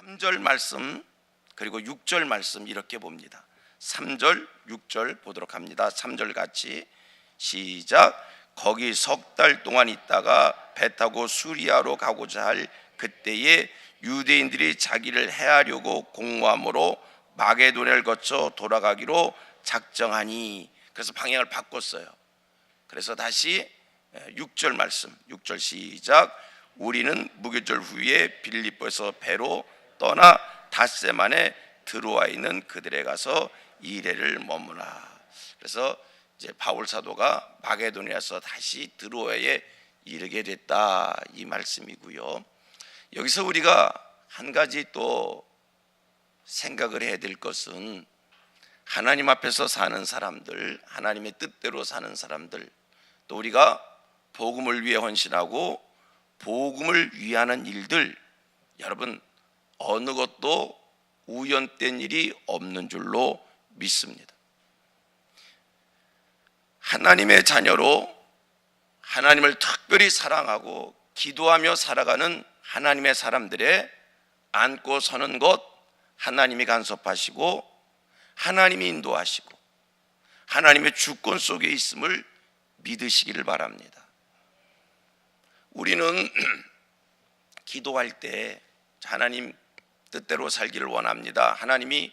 3절 말씀 그리고 6절 말씀 이렇게 봅니다. 3절 6절 보도록 합니다. 3절 같이 시작. 거기 석 달 동안 있다가 배 타고 수리아로 가고자 할 그때에 유대인들이 자기를 해하려고 공모함으로 마게도냐를 거쳐 돌아가기로 작정하니. 그래서 방향을 바꿨어요. 그래서 다시 6절 말씀 6절 시작. 우리는 무교절 후에 빌립보에서 배로 떠나 닷새만에 드로아 있는 그들에 가서 이레를 머무나. 그래서 이제 바울 사도가 마게도냐에서 다시 드로아에 이르게 됐다, 이 말씀이고요. 여기서 우리가 한 가지 또 생각을 해야 될 것은 하나님 앞에서 사는 사람들, 하나님의 뜻대로 사는 사람들, 또 우리가 복음을 위해 헌신하고 복음을 위하는 일들, 여러분 어느 것도 우연된 일이 없는 줄로 믿습니다. 하나님의 자녀로 하나님을 특별히 사랑하고 기도하며 살아가는 하나님의 사람들의 앉고 서는 것 하나님이 간섭하시고 하나님이 인도하시고 하나님의 주권 속에 있음을 믿으시기를 바랍니다. 우리는 기도할 때 하나님 뜻대로 살기를 원합니다. 하나님이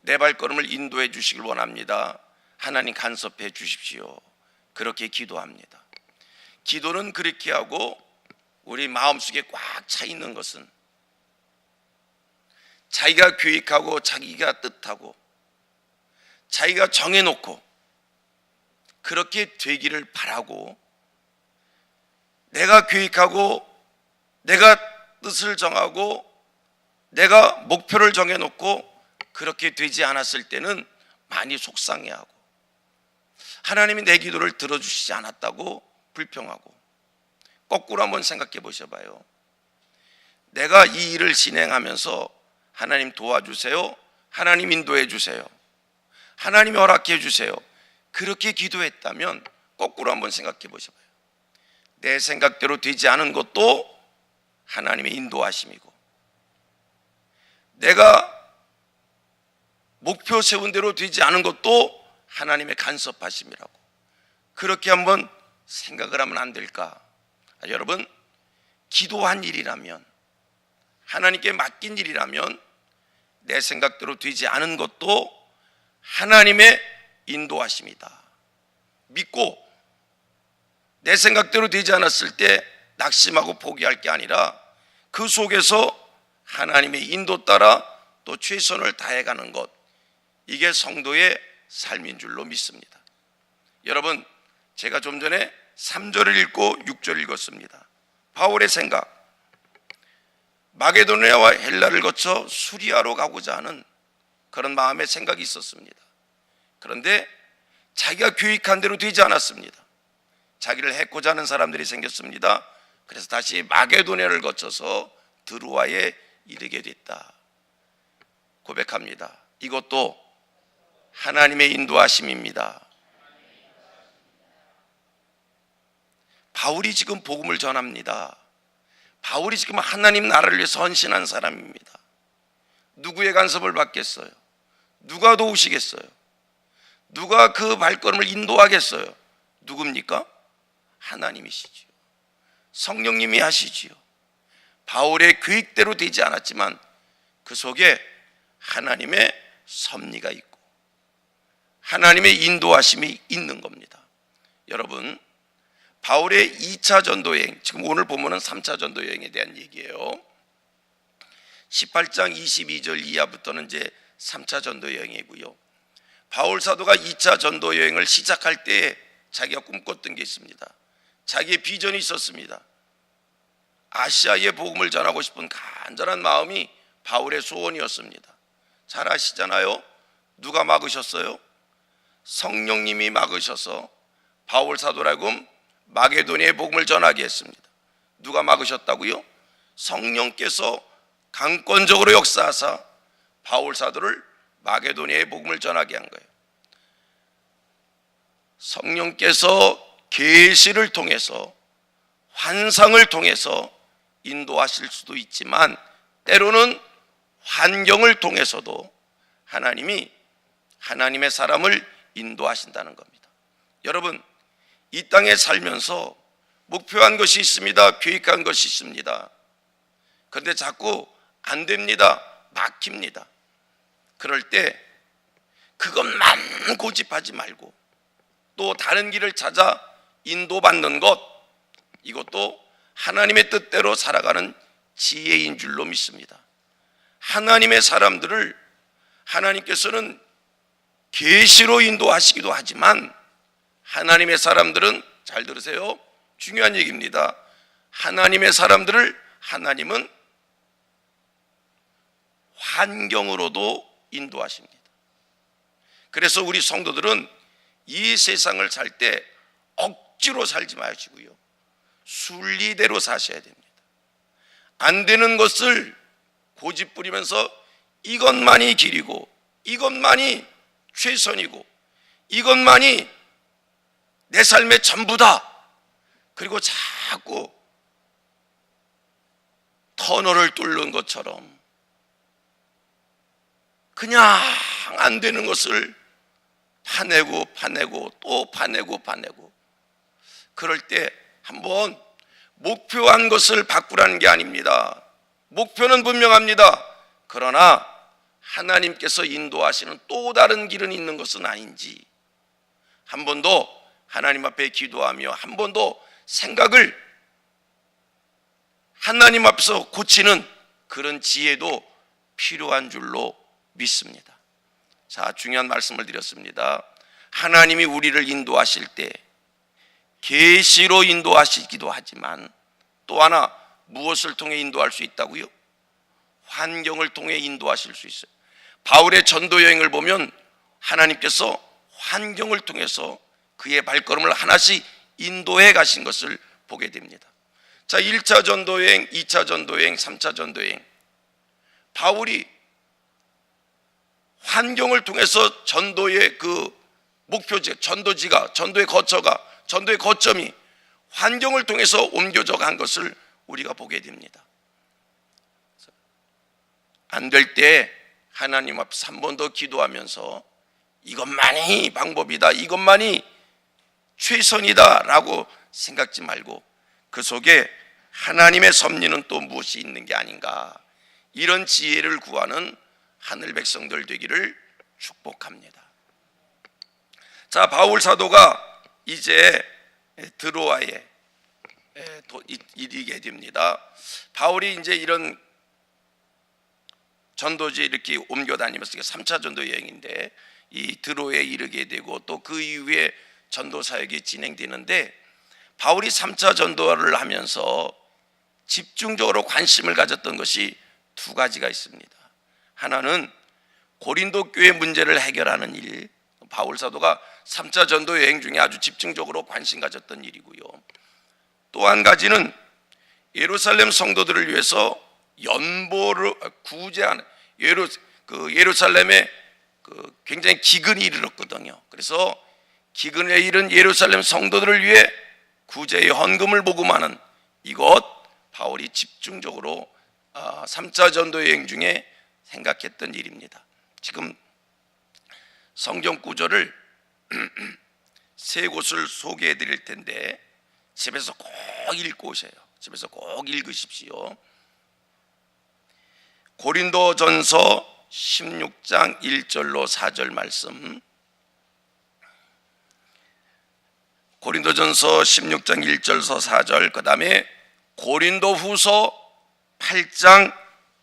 내 발걸음을 인도해 주시길 원합니다. 하나님 간섭해 주십시오. 그렇게 기도합니다. 기도는 그렇게 하고 우리 마음속에 꽉 차 있는 것은 자기가 계획하고 자기가 뜻하고 자기가 정해놓고 그렇게 되기를 바라고, 내가 계획하고 내가 뜻을 정하고 내가 목표를 정해놓고 그렇게 되지 않았을 때는 많이 속상해하고 하나님이 내 기도를 들어주시지 않았다고 불평하고, 거꾸로 한번 생각해 보셔봐요. 내가 이 일을 진행하면서 하나님 도와주세요, 하나님 인도해 주세요, 하나님이 허락해 주세요, 그렇게 기도했다면 거꾸로 한번 생각해 보셔봐요. 내 생각대로 되지 않은 것도 하나님의 인도하심이고 내가 목표 세운 대로 되지 않은 것도 하나님의 간섭하심이라고, 그렇게 한번 생각을 하면 안 될까? 여러분, 기도한 일이라면, 하나님께 맡긴 일이라면 내 생각대로 되지 않은 것도 하나님의 인도하심이다 믿고, 내 생각대로 되지 않았을 때 낙심하고 포기할 게 아니라 그 속에서 하나님의 인도 따라 또 최선을 다해가는 것, 이게 성도의 삶인 줄로 믿습니다. 여러분, 제가 좀 전에 3절을 읽고 6절을 읽었습니다. 바울의 생각, 마게도냐와 헬라를 거쳐 수리아로 가고자 하는 그런 마음의 생각이 있었습니다. 그런데 자기가 계획한 대로 되지 않았습니다. 자기를 해코자 하는 사람들이 생겼습니다. 그래서 다시 마게도냐를 거쳐서 드로아에 이르게 됐다 고백합니다. 이것도 하나님의 인도하심입니다. 바울이 지금 복음을 전합니다. 바울이 지금 하나님 나라를 위해서 헌신한 사람입니다. 누구의 간섭을 받겠어요? 누가 도우시겠어요? 누가 그 발걸음을 인도하겠어요? 누굽니까? 하나님이시지요. 성령님이 하시지요. 바울의 계획대로 되지 않았지만 그 속에 하나님의 섭리가 있고 하나님의 인도하심이 있는 겁니다. 여러분, 바울의 2차 전도여행, 지금 오늘 본문은 3차 전도여행에 대한 얘기예요. 18장 22절 이하부터는 이제 3차 전도여행이고요. 바울 사도가 2차 전도여행을 시작할 때 자기가 꿈꿨던 게 있습니다. 자기의 비전이 있었습니다. 아시아의 복음을 전하고 싶은 간절한 마음이 바울의 소원이었습니다. 잘 아시잖아요. 누가 막으셨어요? 성령님이 막으셔서 바울 사도라고 마게도냐의 복음을 전하게 했습니다. 누가 막으셨다고요? 성령께서 강권적으로 역사하사 바울 사도를 마게도냐의 복음을 전하게 한 거예요. 성령께서 계시를 통해서, 환상을 통해서 인도하실 수도 있지만 때로는 환경을 통해서도 하나님이 하나님의 사람을 인도하신다는 겁니다. 여러분, 이 땅에 살면서 목표한 것이 있습니다. 계획한 것이 있습니다. 그런데 자꾸 안 됩니다. 막힙니다. 그럴 때 그것만 고집하지 말고 또 다른 길을 찾아 인도받는 것, 이것도 하나님의 뜻대로 살아가는 지혜인 줄로 믿습니다. 하나님의 사람들을 하나님께서는 계시로 인도하시기도 하지만 하나님의 사람들은, 잘 들으세요, 중요한 얘기입니다. 하나님의 사람들을 하나님은 환경으로도 인도하십니다. 그래서 우리 성도들은 이 세상을 살 때 억지로 살지 마시고요, 순리대로 사셔야 됩니다. 안 되는 것을 고집 부리면서 이것만이 길이고 이것만이 최선이고 이것만이 내 삶의 전부다, 그리고 자꾸 터널을 뚫는 것처럼 그냥 안 되는 것을 파내고 또 파내고 그럴 때 한번 목표한 것을 바꾸라는 게 아닙니다. 목표는 분명합니다. 그러나 하나님께서 인도하시는 또 다른 길은 있는 것은 아닌지 한 번 더 하나님 앞에 기도하며 한 번 더 생각을 하나님 앞에서 고치는 그런 지혜도 필요한 줄로 믿습니다. 자, 중요한 말씀을 드렸습니다. 하나님이 우리를 인도하실 때 계시로 인도하시기도 하지만 또 하나 무엇을 통해 인도할 수 있다고요? 환경을 통해 인도하실 수 있어요. 바울의 전도 여행을 보면 하나님께서 환경을 통해서 그의 발걸음을 하나씩 인도해 가신 것을 보게 됩니다. 자, 1차 전도여행, 2차 전도여행, 3차 전도여행, 바울이 환경을 통해서 전도의 그 목표지, 전도지가, 전도의 거처가, 전도의 거점이 환경을 통해서 옮겨져 간 것을 우리가 보게 됩니다. 안 될 때 하나님 앞에서 한 번 더 기도하면서 이것만이 방법이다, 이것만이 최선이다 라고 생각지 말고 그 속에 하나님의 섭리는 또 무엇이 있는 게 아닌가, 이런 지혜를 구하는 하늘 백성들 되기를 축복합니다. 자, 바울 사도가 이제 드로아에 이르게 됩니다. 바울이 이제 이런 전도지에 이렇게 옮겨 다니면서 3차 전도 여행인데 이 드로에 이르게 되고 또 그 이후에 전도 사역이 진행되는데, 바울이 3차 전도를 하면서 집중적으로 관심을 가졌던 것이 두 가지가 있습니다. 하나는 고린도 교회 문제를 해결하는 일, 바울 사도가 3차 전도 여행 중에 아주 집중적으로 관심 가졌던 일이고요. 또 한 가지는 예루살렘 성도들을 위해서 연보를 구제하는, 예루살렘에 굉장히 기근이 이르렀거든요. 그래서 기근에 이른 예루살렘 성도들을 위해 구제의 헌금을 모금하는 이것, 바울이 집중적으로 3차 전도 여행 중에 생각했던 일입니다. 지금 성경 구절을 세 곳을 소개해 드릴 텐데 집에서 꼭 읽고 오세요. 집에서 꼭 읽으십시오. 고린도전서 16장 1절로 4절 말씀, 고린도전서 16장 1절서 4절, 그 다음에 고린도후서 8장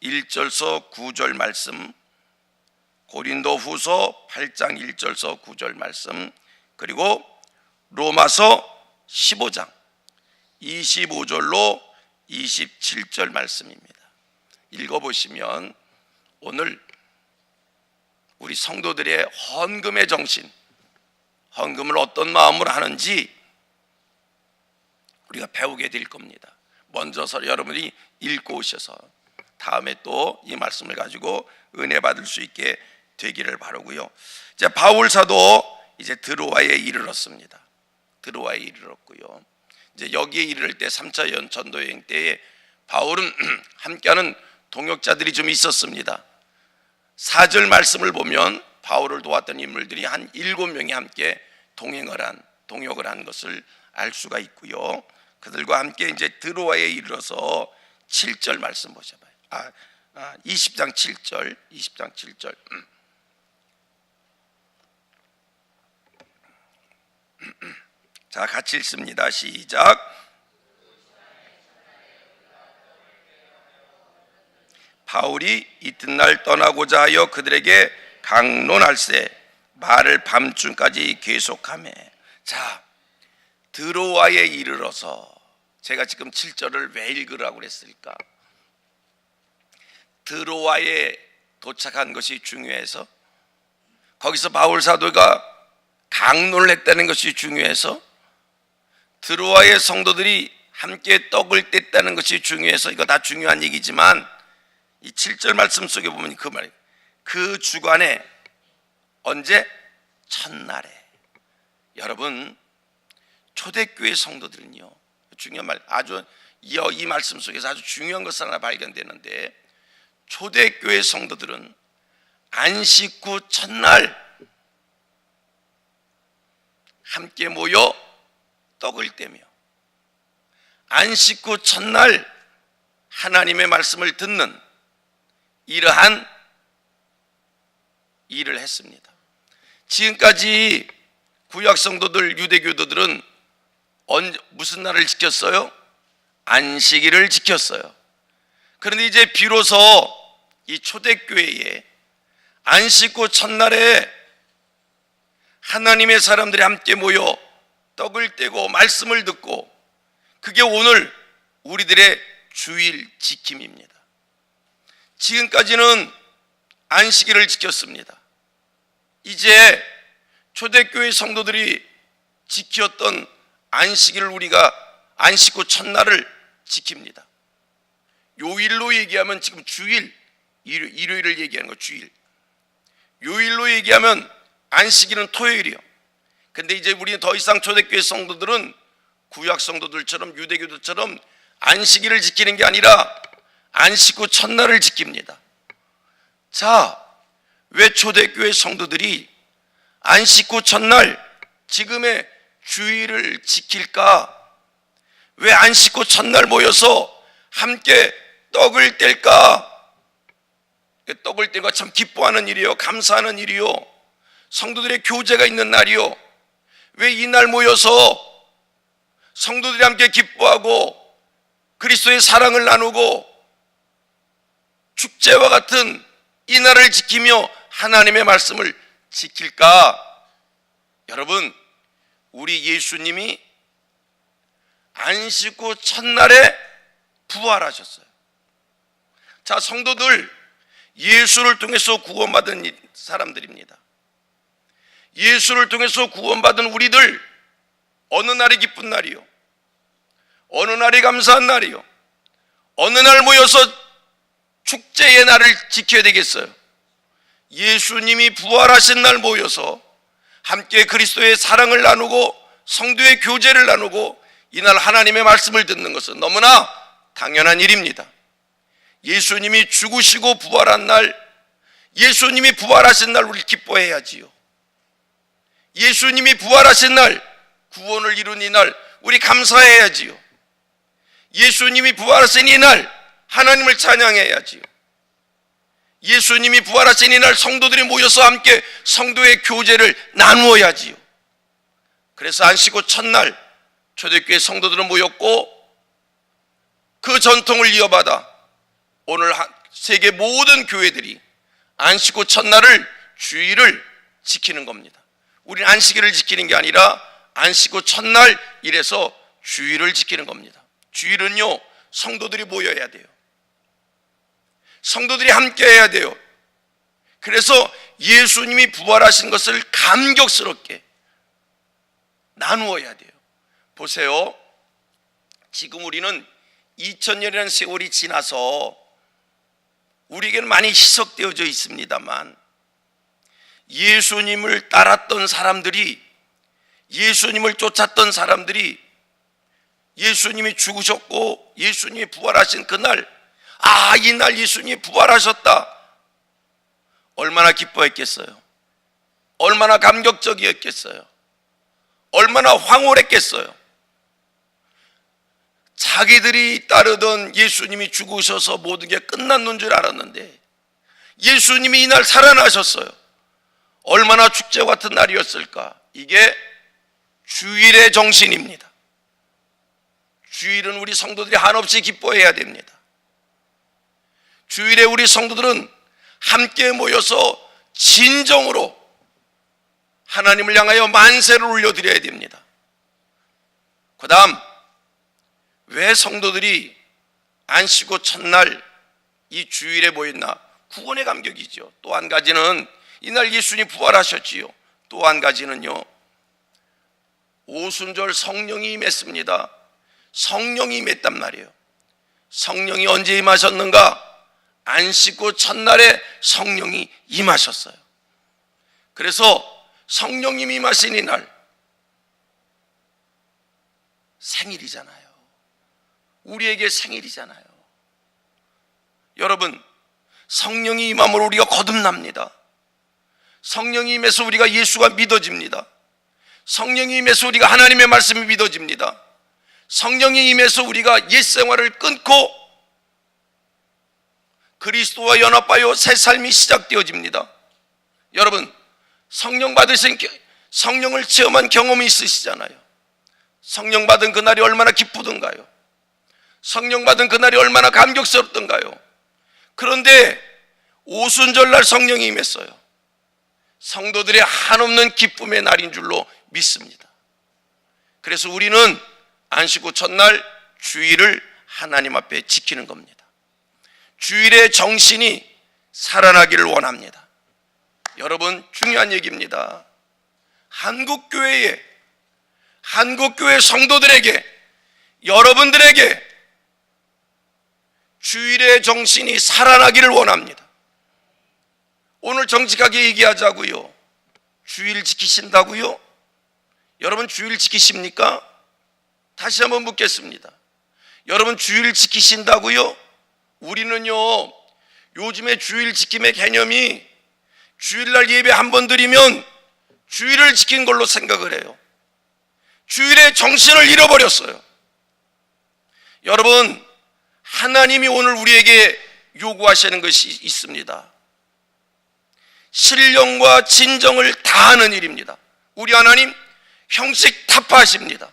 1절서 9절 말씀, 고린도후서 8장 1절서 9절 말씀, 그리고 로마서 15장 25절로 27절 말씀입니다. 읽어보시면 오늘 우리 성도들의 헌금의 정신, 헌금을 어떤 마음으로 하는지 우리가 배우게 될 겁니다. 먼저서 여러분이 읽고 오셔서 다음에 또 이 말씀을 가지고 은혜 받을 수 있게 되기를 바라고요. 이제 바울 사도 이제 드로아에 이르렀습니다. 드로아에 이르렀고요. 이제 여기에 이를 때 3차 전도 여행 때에 바울은 함께하는 동역자들이 좀 있었습니다. 4절 말씀을 보면 바울을 도왔던 인물들이 한 7명이 함께 동역을 한 것을 알 수가 있고요. 그들과 함께 이제 드로아에 이르러서 7절 말씀 보셔봐요. 20장 7절. 자, 같이 읽습니다. 시작. 바울이 이튿날 떠나고자 하여 그들에게 강론할세 말을 밤중까지 계속하매. 자, 드로아에 이르러서, 제가 지금 7절을 왜 읽으라고 그랬을까? 드로아에 도착한 것이 중요해서, 거기서 바울 사도가 강론을 했다는 것이 중요해서, 드로아의 성도들이 함께 떡을 뗐다는 것이 중요해서, 이거 다 중요한 얘기지만 이 7절 말씀 속에 보면 그 말이에요. 그 주간에, 언제? 첫날에. 여러분, 초대교회 성도들은요, 중요한 말, 이 말씀 속에서 아주 중요한 것을 하나 발견되는데, 초대교회 성도들은 안식 후 첫날 함께 모여 떡을 떼며, 안식 후 첫날 하나님의 말씀을 듣는 이러한 일을 했습니다. 지금까지 구약 성도들, 유대교도들은 무슨 날을 지켰어요? 안식일을 지켰어요. 그런데 이제 비로소 이 초대교회에 안식 후 첫날에 하나님의 사람들이 함께 모여 떡을 떼고 말씀을 듣고, 그게 오늘 우리들의 주일 지킴입니다. 지금까지는 안식일을 지켰습니다. 이제 초대교회 성도들이 지켰던 안식일을 우리가 안식 후 첫날을 지킵니다. 요일로 얘기하면 지금 주일, 일요일을 얘기하는 거 주일. 요일로 얘기하면 안식일은 토요일이요. 근데 이제 우리는 더 이상 초대교회 성도들은 구약 성도들처럼 유대교도처럼 안식일을 지키는 게 아니라 안식 후 첫날을 지킵니다. 자, 왜 초대교회 성도들이 안식 후 첫날, 지금의 주일을 지킬까? 왜 안식 후 첫날 모여서 함께 떡을 뗄까? 떡을 떼고 참 기뻐하는 일이요, 감사하는 일이요, 성도들의 교제가 있는 날이요. 왜 이 날 모여서 성도들이 함께 기뻐하고 그리스도의 사랑을 나누고 축제와 같은 이 날을 지키며 하나님의 말씀을 지킬까? 여러분, 우리 예수님이 안식 후 첫날에 부활하셨어요. 자, 성도들, 예수를 통해서 구원받은 사람들입니다. 예수를 통해서 구원받은 우리들, 어느 날이 기쁜 날이요, 어느 날이 감사한 날이요, 어느 날 모여서 축제의 날을 지켜야 되겠어요? 예수님이 부활하신 날 모여서 함께 그리스도의 사랑을 나누고 성도의 교제를 나누고 이날 하나님의 말씀을 듣는 것은 너무나 당연한 일입니다. 예수님이 죽으시고 부활한 날, 예수님이 부활하신 날 우리 기뻐해야지요. 예수님이 부활하신 날, 구원을 이룬 이 날 우리 감사해야지요. 예수님이 부활하신 이 날 하나님을 찬양해야지요. 예수님이 부활하신 이 날 성도들이 모여서 함께 성도의 교제를 나누어야지요. 그래서 안식 후 첫날 초대교회 성도들은 모였고, 그 전통을 이어받아 오늘 세계 모든 교회들이 안식 후 첫날을, 주일을 지키는 겁니다. 우리는 안식일을 지키는 게 아니라 안식 후 첫날 이래서 주일을 지키는 겁니다. 주일은요, 성도들이 모여야 돼요. 성도들이 함께 해야 돼요. 그래서 예수님이 부활하신 것을 감격스럽게 나누어야 돼요. 보세요, 지금 우리는 2000년이라는 세월이 지나서 우리에게는 많이 희석되어져 있습니다만, 예수님을 따랐던 사람들이, 예수님을 쫓았던 사람들이 예수님이 죽으셨고 예수님이 부활하신 그날, 이 날 예수님이 부활하셨다, 얼마나 기뻐했겠어요? 얼마나 감격적이었겠어요? 얼마나 황홀했겠어요? 자기들이 따르던 예수님이 죽으셔서 모든 게 끝났는 줄 알았는데 예수님이 이날 살아나셨어요. 얼마나 축제 같은 날이었을까? 이게 주일의 정신입니다. 주일은 우리 성도들이 한없이 기뻐해야 됩니다. 주일에 우리 성도들은 함께 모여서 진정으로 하나님을 향하여 만세를 올려드려야 됩니다. 그 다음, 왜 성도들이 안 쉬고 첫날 이 주일에 모였나? 구원의 감격이죠. 또 한 가지는 이날 예수님이 부활하셨지요. 또 한 가지는요, 오순절 성령이 임했습니다. 성령이 임했단 말이에요. 성령이 언제 임하셨는가? 안 씻고 첫날에 성령이 임하셨어요. 그래서 성령님이 임하신 이날 생일이잖아요. 우리에게 생일이잖아요. 여러분, 성령이 임함으로 우리가 거듭납니다. 성령이 임해서 우리가 예수가 믿어집니다. 성령이 임해서 우리가 하나님의 말씀이 믿어집니다. 성령이 임해서 우리가 옛 생활을 끊고 그리스도와 연합하여 새 삶이 시작되어집니다. 여러분, 성령 받으신, 성령을 체험한 경험이 있으시잖아요. 성령 받은 그날이 얼마나 기쁘던가요? 성령 받은 그날이 얼마나 감격스럽던가요? 그런데 오순절날 성령이 임했어요. 성도들의 한없는 기쁨의 날인 줄로 믿습니다. 그래서 우리는 안 쉬고 첫날 주일을 하나님 앞에 지키는 겁니다. 주일의 정신이 살아나기를 원합니다. 여러분, 중요한 얘기입니다. 한국교회 성도들에게, 여러분들에게 주일의 정신이 살아나기를 원합니다. 오늘 정직하게 얘기하자고요. 주일 지키신다고요? 여러분, 주일 지키십니까? 다시 한번 묻겠습니다. 여러분, 주일 지키신다고요? 우리는요, 요즘에 주일 지킴의 개념이 주일날 예배 한 번 드리면 주일을 지킨 걸로 생각을 해요. 주일의 정신을 잃어버렸어요. 여러분, 하나님이 오늘 우리에게 요구하시는 것이 있습니다. 신령과 진정을 다하는 일입니다. 우리 하나님 형식 타파하십니다.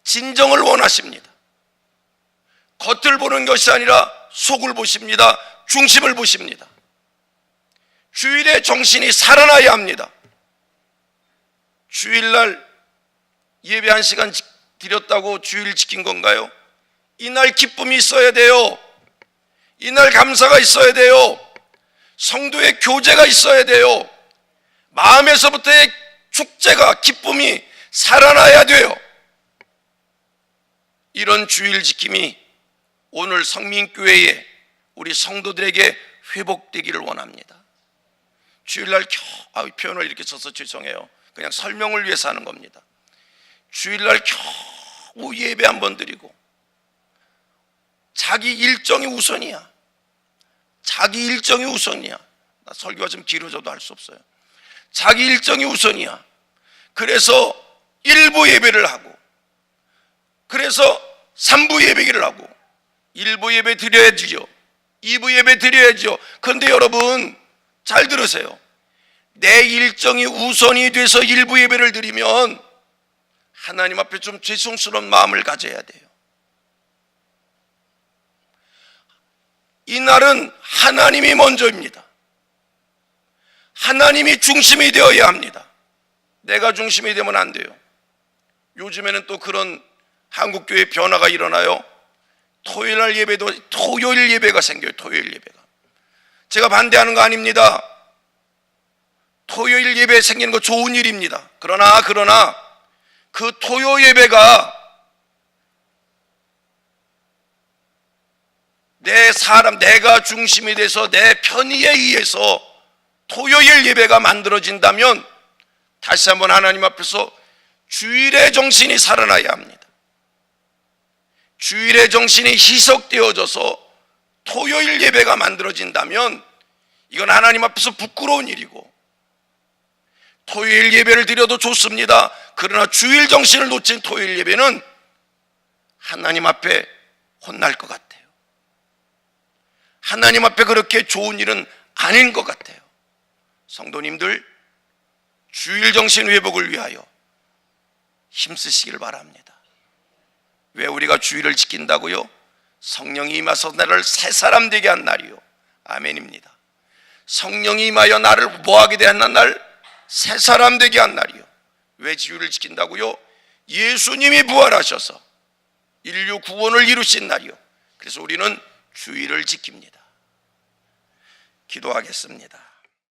진정을 원하십니다. 겉을 보는 것이 아니라 속을 보십니다. 중심을 보십니다. 주일의 정신이 살아나야 합니다. 주일날 예배 1시간 드렸다고 주일 지킨 건가요? 이날 기쁨이 있어야 돼요. 이날 감사가 있어야 돼요. 성도의 교제가 있어야 돼요. 마음에서부터의 축제가, 기쁨이 살아나야 돼요. 이런 주일 지킴이 오늘 성민교회에 우리 성도들에게 회복되기를 원합니다. 주일날 표현을 이렇게 써서 죄송해요. 그냥 설명을 위해서 하는 겁니다. 주일날 겨우 예배 한 번 드리고 자기 일정이 우선이야. 자기 일정이 우선이야. 나 설교가 좀 길어져도 할 수 없어요. 자기 일정이 우선이야. 그래서 1부 예배를 하고, 그래서 3부 예배를 하고, 1부 예배 드려야지요, 2부 예배 드려야죠. 그런데 여러분 잘 들으세요. 내 일정이 우선이 돼서 1부 예배를 드리면 하나님 앞에 좀 죄송스러운 마음을 가져야 돼요. 이날은 하나님이 먼저입니다. 하나님이 중심이 되어야 합니다. 내가 중심이 되면 안 돼요. 요즘에는 또 그런 한국교회 변화가 일어나요. 토요일 예배도 토요일 예배가 생겨요. 토요일 예배가. 제가 반대하는 거 아닙니다. 토요일 예배 생기는 거 좋은 일입니다. 그러나 그 토요 예배가 내가 중심이 돼서 내 편의에 의해서 토요일 예배가 만들어진다면 다시 한번 하나님 앞에서 주일의 정신이 살아나야 합니다. 주일의 정신이 희석되어져서 토요일 예배가 만들어진다면 이건 하나님 앞에서 부끄러운 일이고, 토요일 예배를 드려도 좋습니다. 그러나 주일 정신을 놓친 토요일 예배는 하나님 앞에 혼날 것 같아요. 하나님 앞에 그렇게 좋은 일은 아닌 것 같아요. 성도님들, 주일 정신 회복을 위하여 힘쓰시길 바랍니다. 왜 우리가 주일을 지킨다고요? 성령이 임하서 나를 새 사람 되게 한 날이요. 아멘입니다. 성령이 임하여 나를 뭐하게 된 날? 새 사람 되게 한 날이요. 왜 주일을 지킨다고요? 예수님이 부활하셔서 인류 구원을 이루신 날이요. 그래서 우리는 주일을 지킵니다. 기도하겠습니다.